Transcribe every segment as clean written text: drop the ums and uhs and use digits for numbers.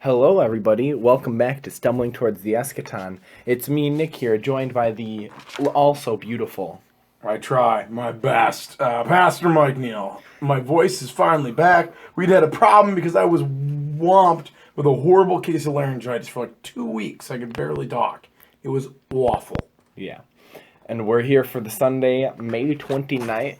Hello, everybody. Welcome back to Stumbling Towards the Eschaton. It's me, Nick, here, joined by the also beautiful. I try my best. Pastor Mike Neal. My voice is finally back. We'd had a problem because I was whomped with a horrible case of laryngitis for like 2 weeks. I could barely talk. It was awful. Yeah. And we're here for the Sunday, May 29th.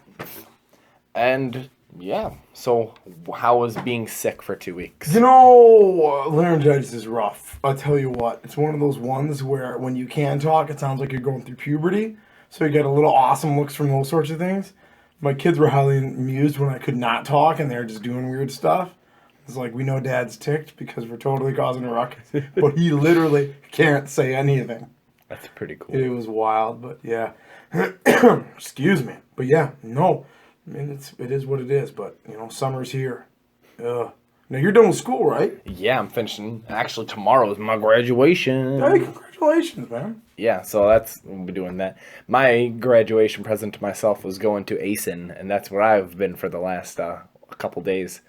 And yeah, so how was being sick for 2 weeks? Laryngitis is rough. I'll tell you what. It's one of those ones where when you can talk, it sounds like you're going through puberty. So you get a little awesome looks from those sorts of things. My kids were highly amused when I could not talk and they were just doing weird stuff. It's like, we know Dad's ticked because we're totally causing a ruckus. But he literally can't say anything. That's pretty cool. It was wild, but yeah. Excuse me. But yeah, no. I mean, it is what it is, but, summer's here. Now, you're done with school, right? Yeah, I'm finishing. Actually, tomorrow is my graduation. Hey, congratulations, man. Yeah, so we'll be doing that. My graduation present to myself was going to ASIN, and that's where I've been for the last couple days.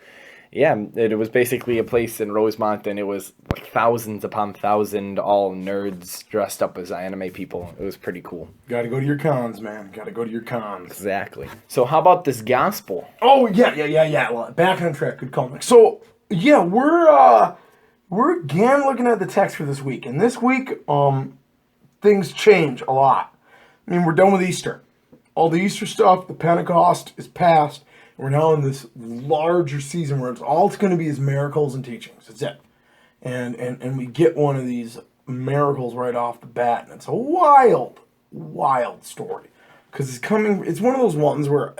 Yeah, it was basically a place in Rosemont, and it was like thousands upon thousands, all nerds dressed up as anime people. It was pretty cool. Gotta go to your cons, man. Gotta go to your cons. Exactly. So how about this gospel? Oh, yeah. Well, back on track. Good call. So, yeah, we're again looking at the text for this week. And this week, things change a lot. I mean, we're done with Easter. All the Easter stuff, the Pentecost is past. We're now in this larger season where it's going to be is miracles and teachings. That's it. And we get one of these miracles right off the bat, and it's a wild story. Because it's one of those ones where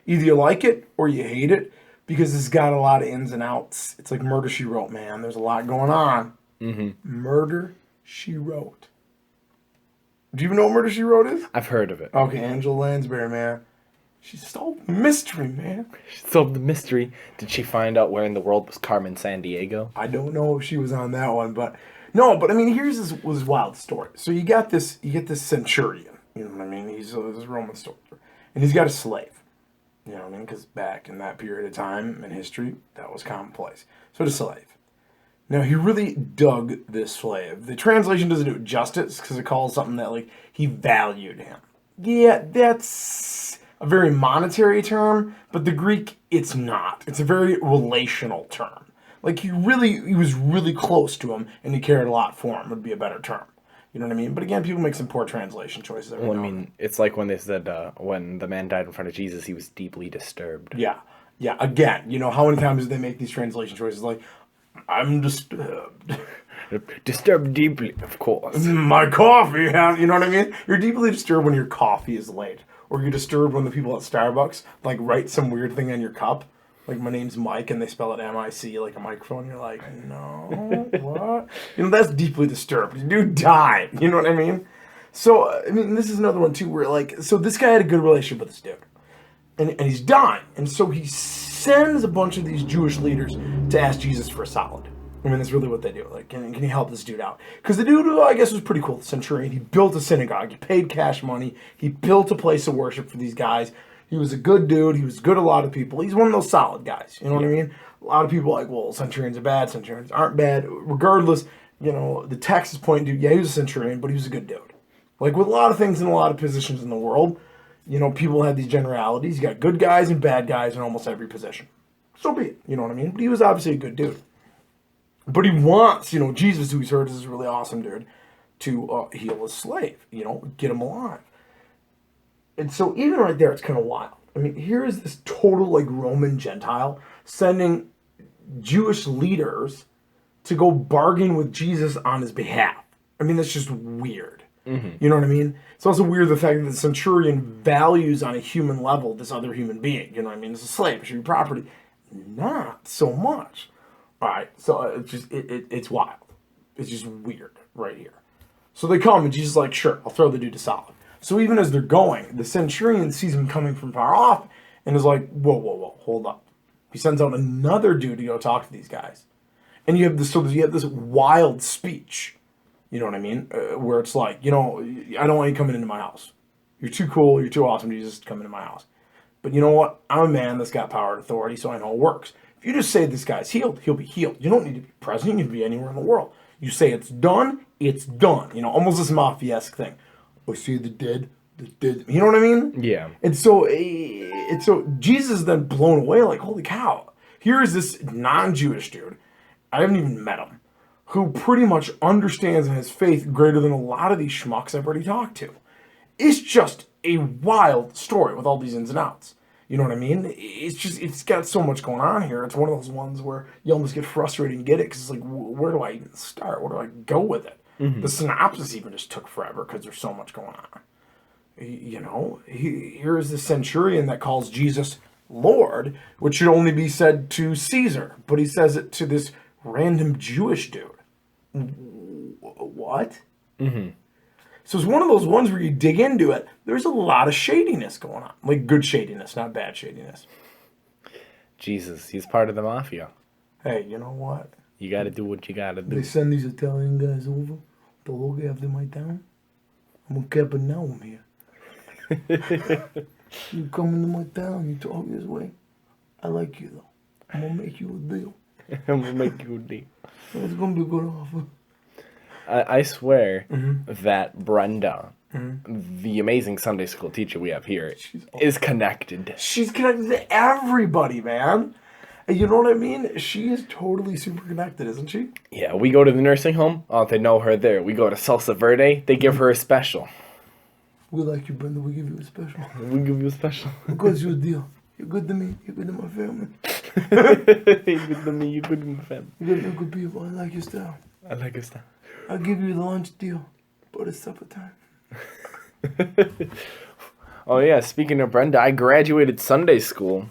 either you like it or you hate it, because it's got a lot of ins and outs. It's like Murder, She Wrote, man. There's a lot going on. Mm-hmm. Murder, She Wrote. Do you even know what Murder, She Wrote is? I've heard of it. Okay, Angela Lansbury, man. She solved the mystery, man. She solved the mystery. Did she find out where in the world was Carmen Sandiego? I don't know if she was on that one, but no. But I mean, here's this wild story. So you get this centurion. You know what I mean? He's this Roman soldier, and he's got a slave. You know what I mean? Because back in that period of time in history, that was commonplace. So the slave. Now he really dug this slave. The translation doesn't do it justice because it calls something that like he valued him. Yeah, that's a very monetary term, but the Greek, it's not. It's a very relational term. Like, he was really close to him, and he cared a lot for him, would be a better term. You know what I mean? But again, people make some poor translation choices. Well, I mean, it's like when they said when the man died in front of Jesus, he was deeply disturbed. Yeah. Again, how many times do they make these translation choices? Like, I'm disturbed. Disturbed deeply, of course. My coffee, you know what I mean? You're deeply disturbed when your coffee is late. Or you're disturbed when the people at Starbucks, like, write some weird thing on your cup. Like, my name's Mike, and they spell it M-I-C, like a microphone. You're like, no, what? That's deeply disturbed. Dude died. You know what I mean? So, I mean, this is another one, too, where, like, so this guy had a good relationship with this dude. And he's dying. And so he sends a bunch of these Jewish leaders to ask Jesus for a solid. I mean, that's really what they do. Like, can you help this dude out? Because the dude, I guess, was pretty cool, the centurion. He built a synagogue. He paid cash money. He built a place of worship for these guys. He was a good dude. He was good to a lot of people. He's one of those solid guys. You know what I mean? A lot of people are like, well, centurions are bad. Centurions aren't bad. Regardless, the text is pointing to, yeah, he was a centurion, but he was a good dude. Like, with a lot of things in a lot of positions in the world, people have these generalities. You got good guys and bad guys in almost every position. So be it. You know what I mean? But he was obviously a good dude. But he wants, Jesus, who he's heard is this really awesome dude, to heal his slave, get him alive. And so even right there, it's kind of wild. I mean, here is this total, like, Roman Gentile sending Jewish leaders to go bargain with Jesus on his behalf. I mean, that's just weird. Mm-hmm. You know what I mean? It's also weird the fact that the centurion values on a human level this other human being. You know what I mean? It's a slave. It should be property. Not so much. All right, so it's just, it's wild. It's just weird right here. So they come, and Jesus is like, sure, I'll throw the dude to solid. So even as they're going, the centurion sees him coming from far off and is like, whoa, hold up. He sends out another dude to go talk to these guys. And you have this wild speech, you know what I mean? Where it's like, I don't want you coming into my house. You're too cool, you're too awesome, Jesus, to come into my house. But you know what? I'm a man that's got power and authority, so I know it works. If you just say this guy's healed, he'll be healed. You don't need to be present. You need to be anywhere in the world. You say it's done, it's done. You know, almost this mafia-esque thing. Oh, see the dead, the dead. You know what I mean? Yeah. And so Jesus is then blown away, like, holy cow. Here is this non-Jewish dude. I haven't even met him. Who pretty much understands and has faith greater than a lot of these schmucks I've already talked to. It's just a wild story with all these ins and outs. You know what I mean? It's got so much going on here. It's one of those ones where you almost get frustrated and get it because it's like, where do I even start? Where do I go with it? Mm-hmm. The synopsis even just took forever because there's so much going on. You know, here is the centurion that calls Jesus Lord, which should only be said to Caesar, but he says it to this random Jewish dude. What? Mm-hmm. So it's one of those ones where you dig into it. There's a lot of shadiness going on. Like good shadiness, not bad shadiness. Jesus, he's part of the mafia. Hey, you know what? You got to do what you got to do. They send these Italian guys over to look after my town. I'm a Capernaum here. You come into my town, you talk this way. I like you, though. I'm going to make you a deal. I'm going to make you a deal. It's going to be a good offer. I swear that Brenda, the amazing Sunday school teacher we have here, is connected. She's connected to everybody, man. You know what I mean? She is totally super connected, isn't she? Yeah, we go to the nursing home. Oh, they know her there. We go to Salsa Verde. They give her a special. We like you, Brenda. We give you a special. We give you a special. Because you're a deal. You're good to me. You're good to my family. You're good to me. You're good to my family. You're good people. I like your style. I like your style. I'll give you the lunch deal, but it's supper time. Oh, yeah. Speaking of Brenda, I graduated Sunday school.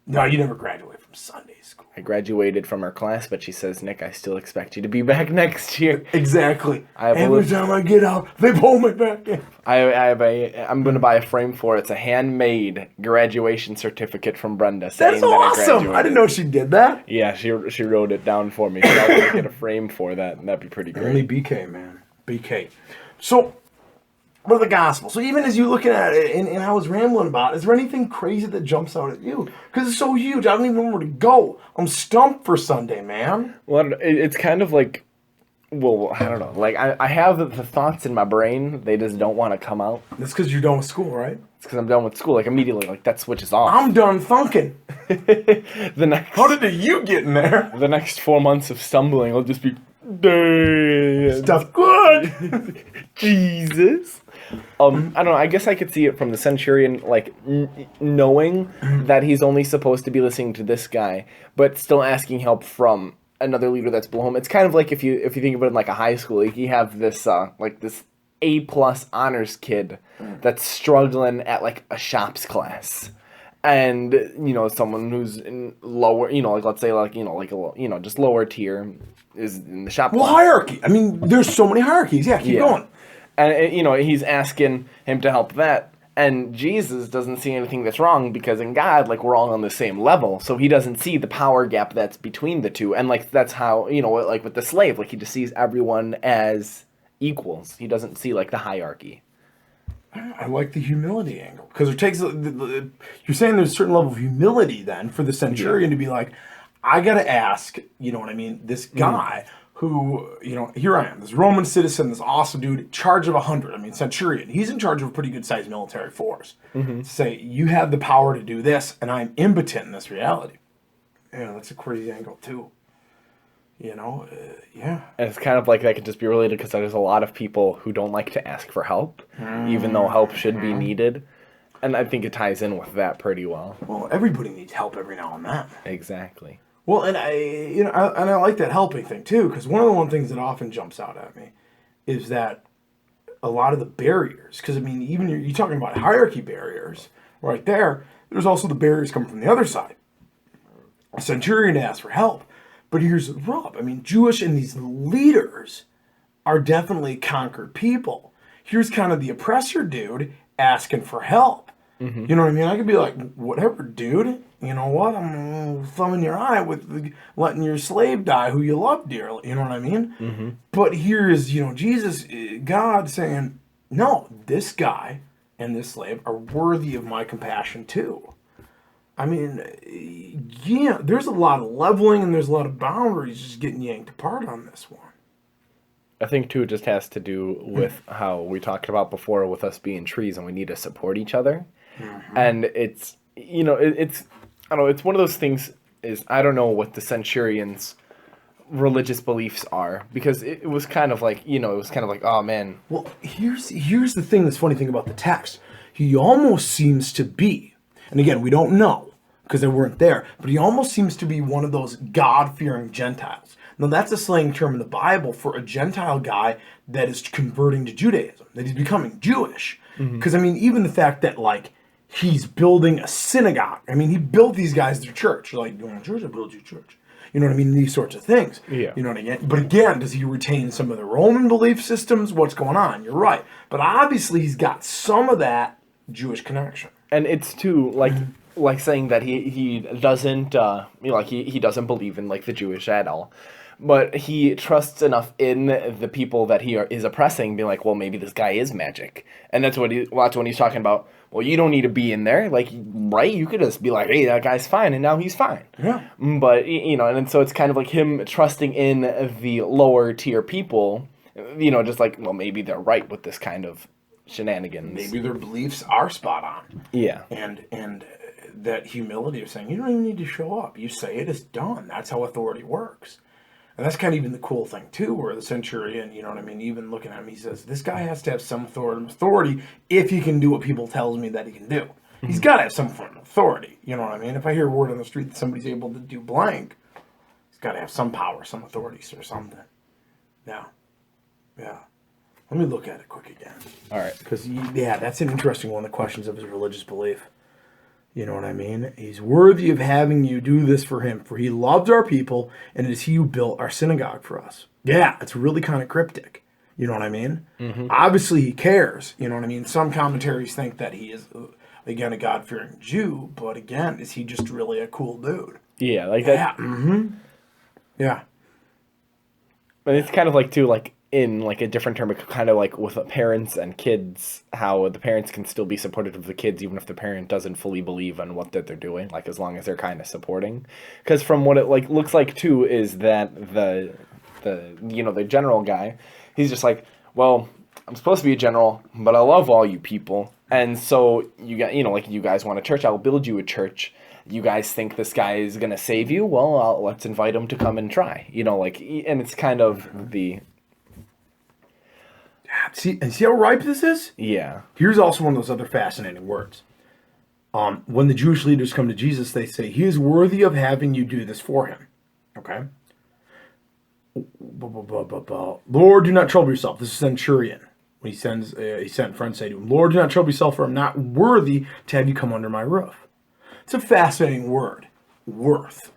No, you never graduated from Sunday school. I graduated from her class, but she says, Nick, I still expect you to be back next year. Exactly. Every time I get out, they pull me back in. I'm going to buy a frame for it. It's a handmade graduation certificate from Brenda saying That's awesome. that I graduated. I didn't know she did that. Yeah, she wrote it down for me. So I want to get a frame for that, and that'd be pretty great. Only BK, man. BK. So, what are the Gospels? So even as you're looking at it, and I was rambling about, is there anything crazy that jumps out at you? Because it's so huge, I don't even know where to go. I'm stumped for Sunday, man. Well, it's kind of like, well, I don't know. Like, I have the thoughts in my brain. They just don't want to come out. That's because you're done with school, right? It's because I'm done with school. Like, immediately, like, that switches off. I'm done thunking. How did you get in there? The next 4 months of stumbling will just be... Stuff good. Jesus. I don't know. I guess I could see it from the centurion, like knowing that he's only supposed to be listening to this guy, but still asking help from another leader that's below him. It's kind of like if you think of it in like a high school, like you have this this A+ honors kid that's struggling at like a shops class. And, you know, someone who's in lower, you know, like let's say like, you know, like a, just lower tier is in the shop. Well, class. Hierarchy. I mean, there's so many hierarchies. Yeah, keep going. And, you know, he's asking him to help that. And Jesus doesn't see anything that's wrong because in God, like, we're all on the same level. So he doesn't see the power gap that's between the two. And, like, that's how, you know, like with the slave, like, he just sees everyone as equals. He doesn't see, like, the hierarchy. I like the humility angle. Because it takes, you're saying there's a certain level of humility then for the centurion to be like, I got to ask, you know what I mean, this guy who, you know, here I am, this Roman citizen, this awesome dude, in charge of 100. I mean, centurion. He's in charge of a pretty good-sized military force. To say, you have the power to do this, and I'm impotent in this reality. Yeah, that's a crazy angle, too. You know, yeah. And it's kind of like that could just be related because there's a lot of people who don't like to ask for help, even though help should be needed. And I think it ties in with that pretty well. Well, everybody needs help every now and then. Exactly. Well, and I like that helping thing too, because one of the things that often jumps out at me is that a lot of the barriers, because I mean, even you're talking about hierarchy barriers right there. There's also the barriers coming from the other side. A centurion asks for help, but here's the rub. I mean, Jewish and these leaders are definitely conquered people. Here's kind of the oppressor dude asking for help. You know what I mean? I could be like, whatever, dude. You know what? I'm thumbing your eye with letting your slave die who you love dearly. You know what I mean? But here is, you know, Jesus, God saying, no, this guy and this slave are worthy of my compassion too. I mean, yeah, there's a lot of leveling and there's a lot of boundaries just getting yanked apart on this one. I think too it just has to do with how we talked about before with us being trees and we need to support each other. And it's it's I don't know, it's one of those things is I don't know what the centurions religious beliefs are because it was kind of like it was kind of like, oh man. Well, here's the thing that's funny thing about the text. He almost seems to be, and again, we don't know because they weren't there, but he almost seems to be one of those God-fearing Gentiles. Now, that's a slang term in the Bible for a Gentile guy that is converting to Judaism, that he's becoming Jewish. Because, I mean, even the fact that, like, he's building a synagogue. I mean, he built these guys their church. Like, you want a church? I'll build you a church. You know what I mean? These sorts of things. Yeah. You know what I mean? But again, does he retain some of the Roman belief systems? What's going on? You're right. But obviously, he's got some of that Jewish connection. And it's too like saying that he doesn't he doesn't believe in like the Jewish at all. But he trusts enough in the people that he is oppressing, being like, well, maybe this guy is magic. And that's when he's talking about, well, you don't need to be in there. Like, right? You could just be like, hey, that guy's fine, and now he's fine. Yeah. But, and so it's kind of like him trusting in the lower tier people, just like, well, maybe they're right with this kind of shenanigans. Maybe their beliefs are spot on. Yeah. And that humility of saying, you don't even need to show up. You say it, it's done. That's how authority works. And that's kind of even the cool thing, too, where the centurion, you know what I mean, even looking at him, he says, this guy has to have some authority if he can do what people tells me that he can do. He's got to have some form of authority, you know what I mean? If I hear a word on the street that somebody's able to do blank, he's got to have some power, some authority or something. Yeah. Yeah. Let me look at it quick again. All right. Because, yeah, that's an interesting one, the questions of his religious belief. You know what I mean? He's worthy of having you do this for him, for he loves our people, and it is he who built our synagogue for us. Yeah, it's really kind of cryptic. You know what I mean? Obviously, he cares. You know what I mean? Some commentaries think that he is, again, a God-fearing Jew, but again, is he just really a cool dude? Yeah, like that. Yeah. Yeah. But it's kind of like, too, like, in like a different term, kind of like with parents and kids, how the parents can still be supportive of the kids even if the parent doesn't fully believe in what that they're doing, like as long as they're kind of supporting. Because from what it like looks like too is that the general guy, he's just like, well, I'm supposed to be a general, but I love all you people, and so you got like you guys want a church, I'll build you a church. You guys think this guy is gonna save you? Well, let's invite him to come and try. And it's kind of the. See how ripe this is? Yeah. Here's also one of those other fascinating words. When the Jewish leaders come to Jesus, they say, he is worthy of having you do this for him. Okay? Lord, do not trouble yourself. This is centurion. When he sent friends say to him, Lord, do not trouble yourself, for I'm not worthy to have you come under my roof. It's a fascinating word. Worth.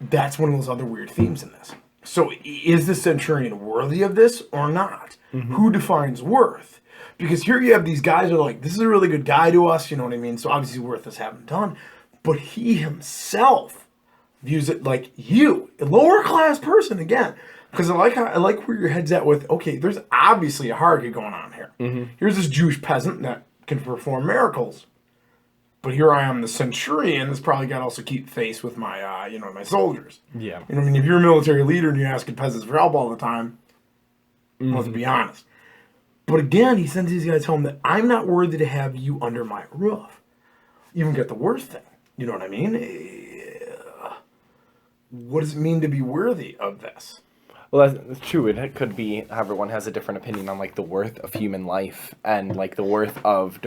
That's one of those other weird themes in this. So is the centurion worthy of this or not? Who defines worth? Because here you have these guys who are like, this is a really good guy to us, you know what I mean? So obviously worth us having done. But he himself views it like you, a lower class person again. Because I like where your head's at with, okay, there's obviously a hierarchy going on here. Here's this Jewish peasant that can perform miracles. But here I am, the centurion, that's probably got to also keep face with my, my soldiers. Yeah. You know what I mean? If you're a military leader and you're asking peasants for help all the time, let's be honest. But again, he sends these guys home that I'm not worthy to have you under my roof. You even get the worst thing. You know what I mean? What does it mean to be worthy of this? Well, that's true. It could be everyone has a different opinion on like the worth of human life and like the worth of,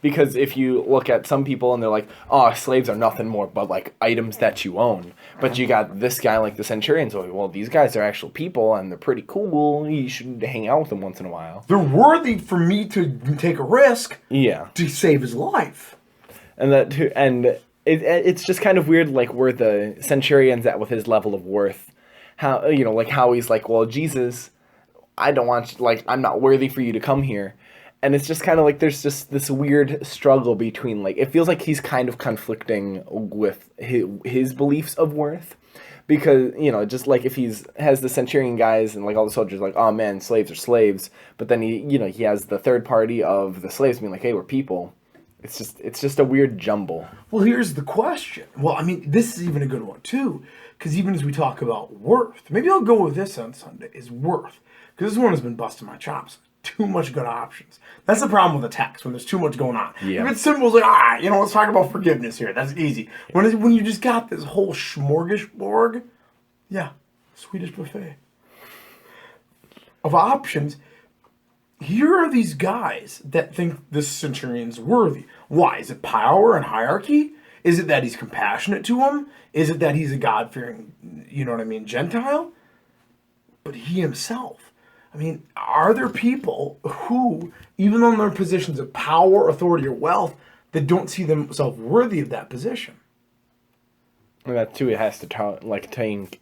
because if you look at some people and they're like, oh, slaves are nothing more but like items that you own. But you got this guy like the centurion, so well, these guys are actual people and they're pretty cool. You should hang out with them once in a while. They're worthy for me to take a risk. Yeah. To save his life. And that too, and it's just kind of weird, like where the centurion's at with his level of worth. How how he's like, well, Jesus, I don't want I'm not worthy for you to come here, and it's just kind of like there's just this weird struggle between like it feels like he's kind of conflicting with his beliefs of worth, because just like if has the centurion guys and like all the soldiers like, oh man, slaves are slaves, but then he has the third party of the slaves being like, hey, we're people, It's just a weird jumble. Well, here's the question. Well, I mean, this is even a good one too, because even as we talk about worth, maybe I'll go with this on Sunday, is worth. Because this one has been busting my chops. Too much good options. That's the problem with a text, when there's too much going on. Yeah. If it's simple, it's like, let's talk about forgiveness here. That's easy. When you just got this whole smorgasbord, yeah, Swedish buffet of options. Here are these guys that think this centurion's worthy. Why? Is it power and hierarchy? Is it that he's compassionate to them? Is it that he's a God-fearing, Gentile? But he himself. I mean, are there people who, even on their positions of power, authority, or wealth, that don't see themselves worthy of that position? And that too, it has to take.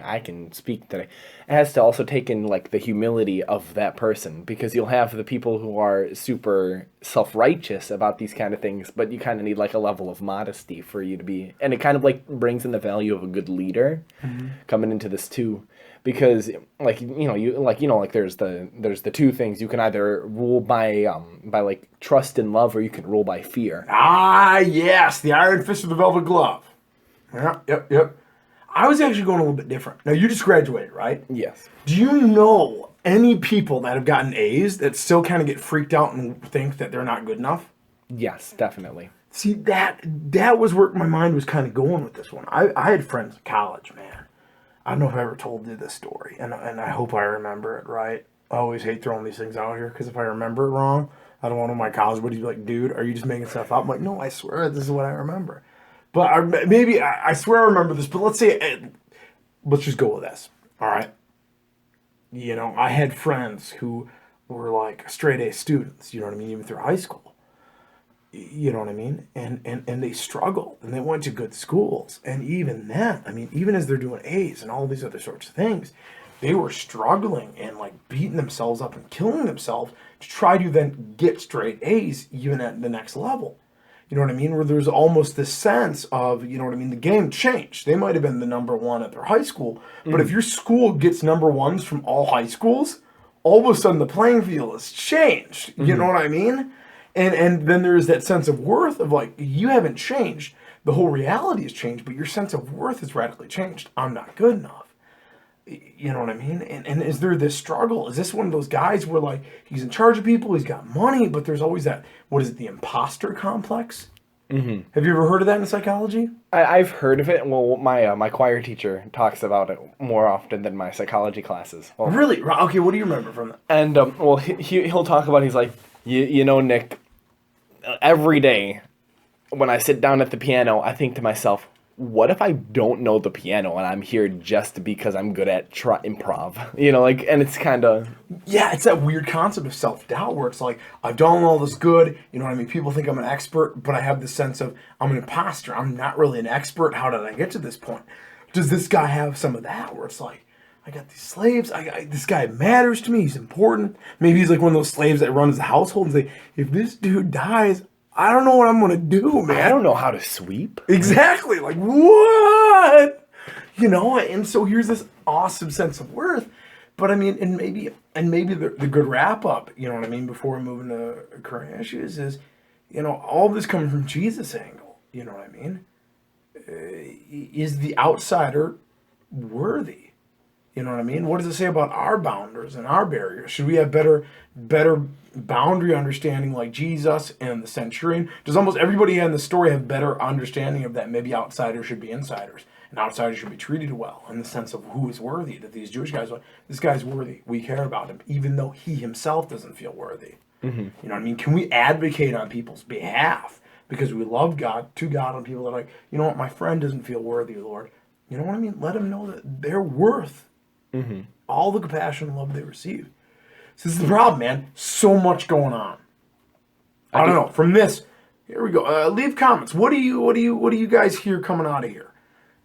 I can speak today. It has to also take in the humility of that person, because you'll have the people who are super self-righteous about these kind of things, but you kind of need a level of modesty for you to be, and it kind of brings in the value of a good leader coming into this too, because there's the two things. You can either rule by trust and love, or you can rule by fear. Ah, yes, the iron fist of the velvet glove. Yep. I was actually going a little bit different. Now, you just graduated, right? Yes. Do you know any people that have gotten A's that still kind of get freaked out and think that they're not good enough? Yes, definitely. See, that was where my mind was kind of going with this one. I had friends in college, man. I don't know if I ever told you this story, and I hope I remember it right. I always hate throwing these things out here, because if I remember it wrong, I don't want my college buddies to be like, dude, are you just making stuff up? I'm like, no, I swear this is what I remember. But I swear I remember this, but let's just go with this, all right? I had friends who were straight A students, even through high school. You know what I mean? And they struggled, and they went to good schools. And even then, even as they're doing A's and all these other sorts of things, they were struggling and beating themselves up and killing themselves to try to then get straight A's even at the next level. You know what I mean? Where there's almost this sense of, the game changed. They might have been the number one at their high school, but if your school gets number ones from all high schools, all of a sudden the playing field has changed. You know what I mean? And then there's that sense of worth of you haven't changed. The whole reality has changed, but your sense of worth has radically changed. I'm not good enough. You know what I mean? And is there this struggle? Is this one of those guys where he's in charge of people, he's got money, but there's always that, what is it, the imposter complex? Mm-hmm. Have you ever heard of that in psychology? I've heard of it. Well, my choir teacher talks about it more often than my psychology classes. Well, really? Okay, what do you remember from that? And he'll talk about, he's like, Nick, every day when I sit down at the piano, I think to myself, what if I don't know the piano and I'm here just because I'm good at improv? And it's kind of... Yeah, it's that weird concept of self-doubt where it's I've done all this good, people think I'm an expert, but I have this sense of, I'm an imposter. I'm not really an expert. How did I get to this point? Does this guy have some of that where it's I got these slaves, this guy matters to me, he's important. Maybe he's one of those slaves that runs the household and say, if this dude dies, I don't know what I'm going to do, man. I don't know how to sweep. Exactly. What? And so here's this awesome sense of worth. But and maybe the good wrap up, before we move into current issues is, all this coming from Jesus' angle, you know what I mean? Is the outsider worthy? You know what I mean? What does it say about our boundaries and our barriers? Should we have better boundary understanding like Jesus and the centurion? Does almost everybody in the story have better understanding of that? Maybe outsiders should be insiders, and outsiders should be treated well in the sense of who is worthy. That these Jewish guys, this guy's worthy. We care about him, even though he himself doesn't feel worthy. Mm-hmm. You know what I mean? Can we advocate on people's behalf because we love God, to God, on people that are you know what, my friend doesn't feel worthy, Lord. You know what I mean? Let them know that they're worth all the compassion and love they receive. So this is the problem, man. So much going on. I don't know. From this, here we go. Leave comments. What do you guys hear coming out of here?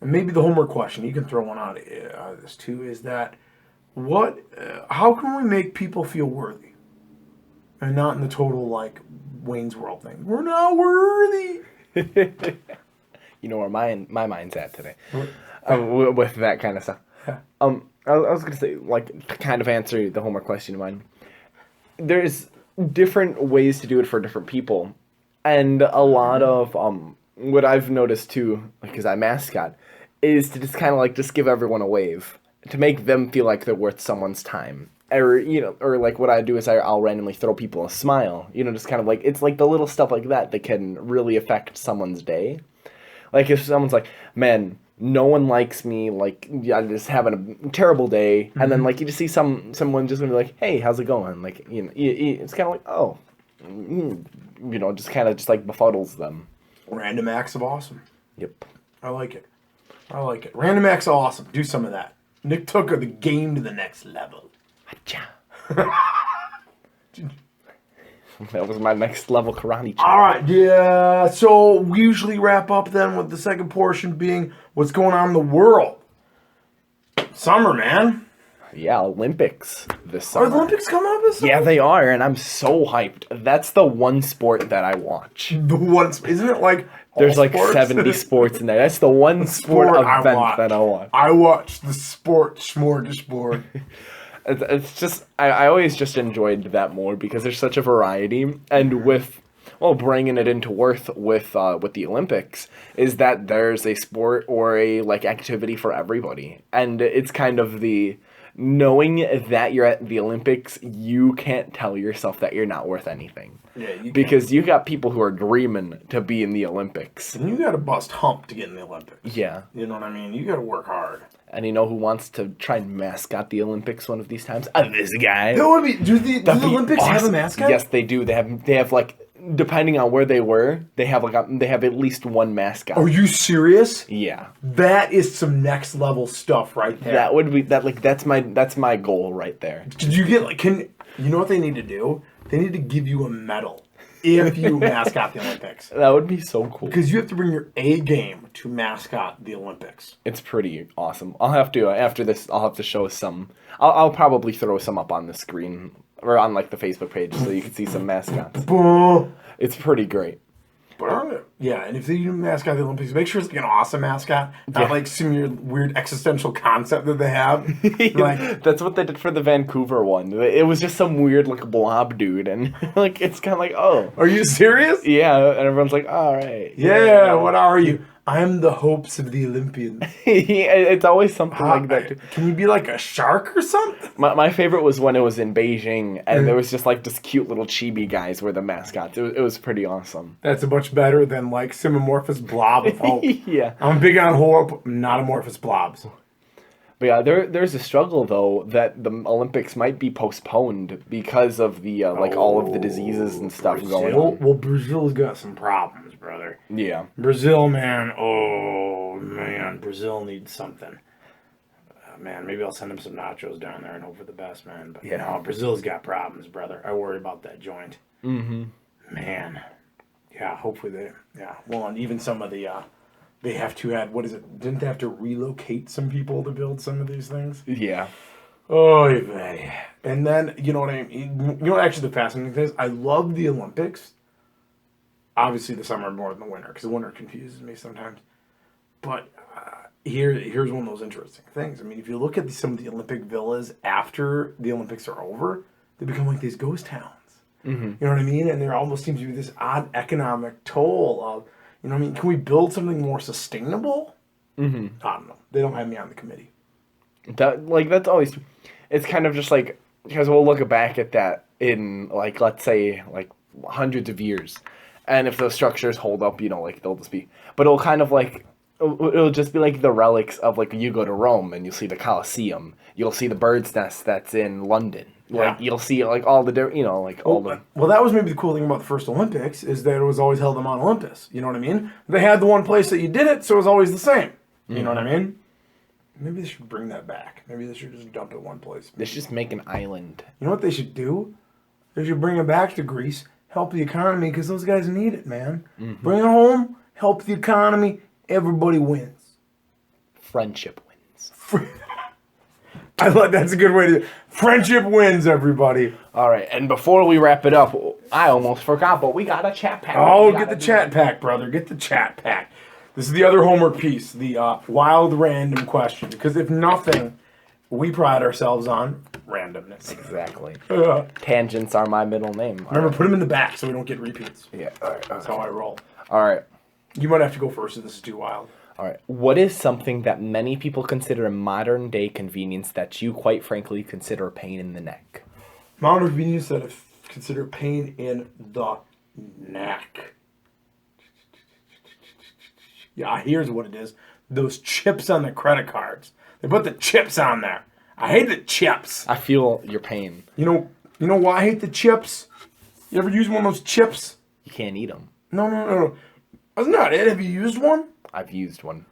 And maybe the homework question, you can throw one out of this too, is that how can we make people feel worthy? And not in the total Wayne's World thing. We're not worthy. You know where my mind's at today. With that kind of stuff. I was going to say, to kind of answer the homework question of mine, there's different ways to do it for different people. And a lot of what I've noticed too, because I mascot, is to just kind of like just give everyone a wave to make them feel like they're worth someone's time. Or or like what I do is I'll randomly throw people a smile. Just kind of like it's like the little stuff like that that can really affect someone's day. Like if someone's like, man, no one likes me, like yeah, I'm just having a terrible day, and then like you just see someone just gonna be like, hey, how's it going? Like it's kind of like oh, just kind of just like befuddles them. Random acts of awesome. Yep. I like it. Random acts of awesome. Do some of that. Nick took the game to the next level. That was my next level karate chop. All right, yeah. So we usually wrap up then with the second portion being what's going on in the world. Summer, man. Yeah, Olympics this summer. Are the Olympics coming up this summer? Yeah, they are, and I'm so hyped. That's the one sport that I watch. The one, isn't it like There's like sports? 70 sports in there. That's the one sport event that I watch. I watch the sport smorgasbord. It's just I always just enjoyed that more because there's such a variety, and with bringing it into worth with the Olympics is that there's a sport or a like activity for everybody, and it's kind of the knowing that you're at the Olympics, you can't tell yourself that you're not worth anything. Yeah, because you got people who are dreaming to be in the Olympics. And you got to bust hump to get in the Olympics. Yeah. You know what I mean? You got to work hard. And you know who wants to try and mascot the Olympics one of these times? This guy. That would be. Do the Olympics have a mascot? Yes, they do. They have like, depending on where they were, they have at least one mascot. Are you serious? Yeah. That is some next level stuff right there. That would be that's my goal right there. Did you get you know what they need to do? They need to give you a medal if you mascot the Olympics. That would be so cool. Because you have to bring your A game to mascot the Olympics. It's pretty awesome. I'll have to after this. I'll have to show some. I'll probably throw some up on the screen or on like the Facebook page so you can see some mascots. It's pretty great. But yeah, and if they do mascot the Olympics, make sure it's like an awesome mascot, not like some weird existential concept that they have. Like that's what they did for the Vancouver one. It was just some weird like blob dude, and like it's kind of like, oh, are you serious? Yeah, and everyone's like, all right, yeah. What are you? I'm the hopes of the Olympians. It's always something like that. Can you be like a shark or something? My favorite was when it was in Beijing, and there was just like this cute little chibi guys were the mascots. It was pretty awesome. That's much better than like Simamorphous Blob of Hope. Yeah. I'm big on hope, not amorphous blobs. But yeah, there's a struggle though that the Olympics might be postponed because of the all of the diseases and stuff going on. Well, Brazil's got some problems, brother. Yeah. Brazil, man. Oh man, Brazil needs something. Man, maybe I'll send him some nachos down there and hope for the best, man. But yeah, no, Brazil's got problems, brother. I worry about that joint. Mm-hmm. Man. Yeah, hopefully they. Yeah. Well, and even some of the. They have to add, what is it? Didn't they have to relocate some people to build some of these things? Yeah. Oh, man. And then, you know what I mean? You know what actually the fascinating thing is? I love the Olympics. Obviously the summer more than the winter, because the winter confuses me sometimes. But here's one of those interesting things. I mean, if you look at some of the Olympic villas after the Olympics are over, they become like these ghost towns. Mm-hmm. You know what I mean? And there almost seems to be this odd economic toll of, you know what I mean? Can we build something more sustainable? Mm-hmm. I don't know. They don't have me on the committee. That's always, it's kind of just like, because we'll look back at that in like, let's say like hundreds of years. And if those structures hold up, like they'll just be, but it'll kind of like, it'll just be like the relics of like, you go to Rome and you'll see the Colosseum. You'll see the bird's nest that's in London. Like, you'll see, like, all the, all the... Well, that was maybe the cool thing about the first Olympics, is that it was always held on Mount Olympus. You know what I mean? They had the one place that you did it, so it was always the same. You know what I mean? Maybe they should bring that back. Maybe they should just dump it one place. They should just make an island. You know what they should do? They should bring it back to Greece, help the economy, because those guys need it, man. Mm-hmm. Bring it home, help the economy, everybody wins. Friendship wins. I like that's a good way to. Friendship wins, everybody. All right, and before we wrap it up, I almost forgot, but we got a chat pack. Oh, get the chat pack, brother. Get the chat pack. This is the other homework piece, the wild random question. Because if nothing we pride ourselves on randomness. Exactly. Yeah. Tangents are my middle name. Remember, put them in the back so we don't get repeats. Yeah. All right. That's how I roll. All right. You might have to go first if this is too wild. All right. What is something that many people consider a modern day convenience that you, quite frankly, consider a pain in the neck? Modern convenience that I consider pain in the neck. Yeah, here's what it is. Those chips on the credit cards. They put the chips on there. I hate the chips. I feel your pain. You know why I hate the chips? You ever use one of those chips? You can't eat them. No. That's not it. Have you used one? I've used one.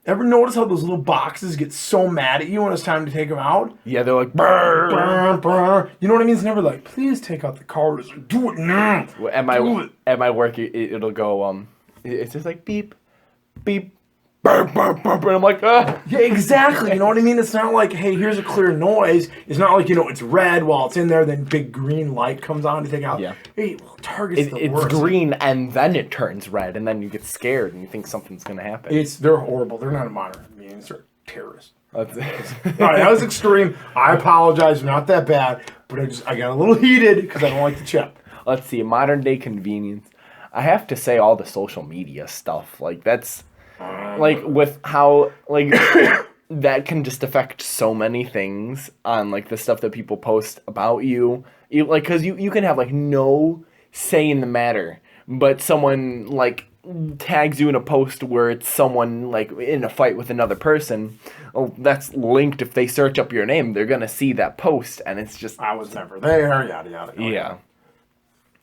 Ever notice how those little boxes get so mad at you when it's time to take them out? Yeah, they're like, brr. Brr, brr. You know what I mean? It's never like, please take out the card. It's like, do it now. At my work, it'll go, it's just like, beep, beep, burr, burr, burr, burr. And I'm like, ah. Yeah, exactly. You know what I mean? It's not like, hey, here's a clear noise. It's not like, it's red while it's in there, then big green light comes on to take out. Yeah. Hey, well, Target's the It's worst. green, and then it turns red, and then you get scared, and you think something's going to happen. They're horrible. They're not a modern convenience. They're terrorists. That's All right, that was extreme. I apologize. Not that bad. But I got a little heated because I don't like the chip. Let's see, modern day convenience. I have to say all the social media stuff. Like, that's, like, with how, like, that can just affect so many things on, like, the stuff that people post about you. Like, because you can have, like, no say in the matter, but someone, like, tags you in a post where it's someone, like, in a fight with another person. Oh, that's linked. If they search up your name, they're gonna see that post, and it's just, I was never there, yada, yada. yeah.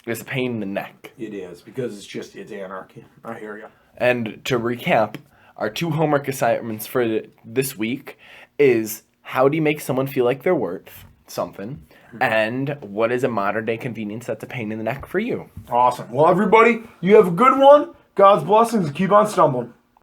It's a pain in the neck. It is, because it's anarchy. I hear you. And to recap, our 2 homework assignments for this week is how do you make someone feel like they're worth something, and what is a modern day convenience that's a pain in the neck for you. Awesome. Well, everybody, you have a good one. God's blessings. Keep on stumbling.